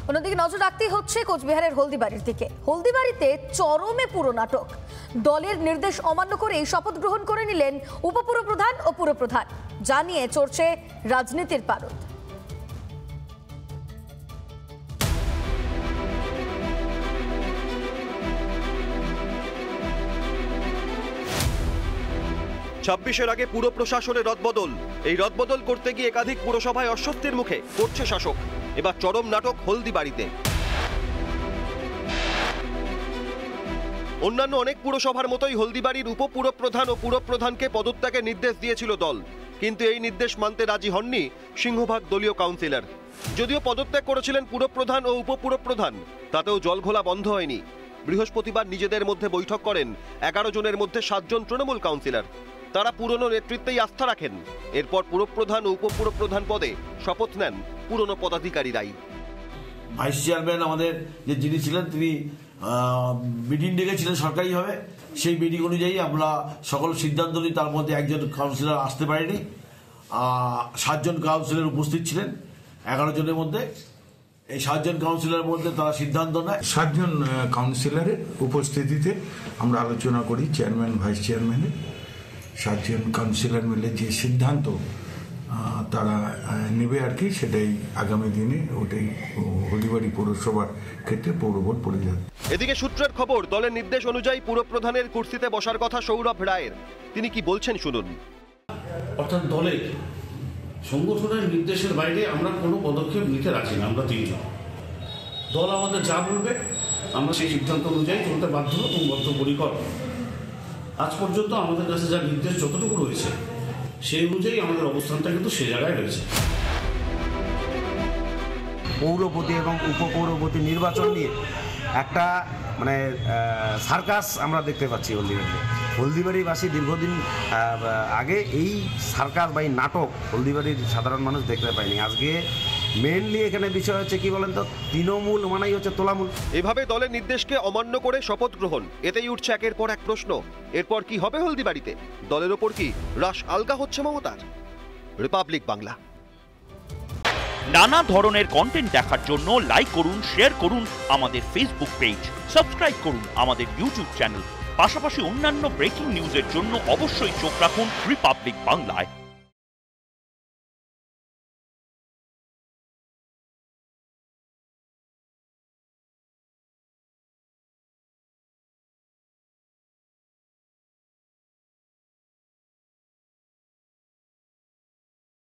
অন্যদিকে নজর রাখতেই হচ্ছে কোচবিহারের হলদিবাড়ির দিকে। হলদিবাড়িতে চরমে পুরো নাটক। দলের নির্দেশ অমান্য করে শপথ গ্রহণ করে নিলেন উপপুরপ্রধান ও পুরপ্রধান। জানিয়ে চড়ছে রাজনীতির পারদ। ছাব্বিশের আগে পুর প্রশাসনের রদবদল। এই রদবদল করতে গিয়ে একাধিক পুরসভায় অস্বস্তির মুখে পড়ছে শাসক। এবার চরম নাটক হলদিবাড়িতে। অন্যান্য অনেক পুরসভার মতোই হলদিবাড়ির উপপুরপ্রধান ও পুরপ্রধানকে পদত্যাগের নির্দেশ দিয়েছিল দল, কিন্তু এই নির্দেশ মানতে রাজি হননি সিংহভাগ দলীয় কাউন্সিলর। যদিও পদত্যাগ করেছিলেন পুরপ্রধান ও উপপুরপ্রধান, তাতেও জলঘোলা বন্ধ হয়নি। বৃহস্পতিবার নিজেদের মধ্যে বৈঠক করেন 11 জনের মধ্যে 7 জন তৃণমূল কাউন্সিলর। তারা পুরনো নেতৃত্বেই আস্থা রাখেন। এরপর পুরপ্রধান ও উপপুরপ্রধান পদে শপথ নেন পুরনো পদাধিকারীরাই। ভাইস চেয়ারম্যান আমাদের যে যিনি ছিলেন তিনি মিটিং ডেকেছিলেন সরকারিভাবে, সেই মিটিং অনুযায়ী আমরা সকল সিদ্ধান্ত নিই। তার মধ্যে একজন কাউন্সিলর আসতে পারেনি। 7 জন কাউন্সিলর উপস্থিত ছিলেন 11 জনের মধ্যে। এই 7 জন কাউন্সিলরের মধ্যে তারা সিদ্ধান্ত নেয়। 7 জন কাউন্সিলরের উপস্থিতিতে আমরা আলোচনা করি চেয়ারম্যান ভাইস চেয়ারম্যানের। 7 জন কাউন্সিলর মিলে যে সিদ্ধান্ত তারা নেবে আর কি, সেটাই আগামী দিনে ওটাই হলদিবাড়ি পৌরসভার ক্ষেত্রে পৌরভোট পড়ে যাবে। এদিকে সূত্রের খবর, দলের নির্দেশ অনুযায়ী পুরপ্রধানের কুর্সিতে বসার কথা সৌরভ রায়ের। তিনি কি বলছেন শুনুন। অর্থাৎ দলের সংগঠনের নির্দেশের বাইরে আমরা কোনো পদক্ষেপ নিতে রাজি না। আমরা 3 জন। দল আমাদের যা বলবে আমরা সেই সিদ্ধান্ত অনুযায়ী চলতে বাধ্য এবং বদ্ধপরিকর। আজ পর্যন্ত আমাদের কাছে যা নির্দেশ যতটুকু রয়েছে সেই অনুযায়ী আমাদের অবস্থানটা কিন্তু সে জায়গায় রয়েছে। পৌরপতি এবং উপপৌরপতি নির্বাচন নিয়ে একটা সার্কাস আমরা দেখতে পাচ্ছি হলদিবাড়িতে। হলদিবাড়িবাসী দীর্ঘদিন আগে এই সার্কাস বা এই নাটক হলদিবাড়ির সাধারণ মানুষ দেখতে পায়নি। আজকে মেইনলি এখানে বিষয় হচ্ছে কি বলেন তো, তৃণমূল মানেই হচ্ছে তোলামূল। এভাবে দলের নির্দেশকে অমান্য করে শপথ গ্রহণ, এতেই উঠছে একের পর এক প্রশ্ন। এরপর কি হবে হলদিবাড়িতে? দলের ওপর কি রাশ আলগা হচ্ছে মমতার? রিপাবলিক বাংলা। নানা ধরনের কন্টেন্ট দেখার জন্য লাইক করুন, শেয়ার করুন আমাদের ফেসবুক পেজ, সাবস্ক্রাইব করুন আমাদের ইউটিউব চ্যানেল। পাশাপাশি অন্যান্য ব্রেকিং নিউজের জন্য অবশ্যই চোখ রাখুন রিপাবলিক বাংলায়।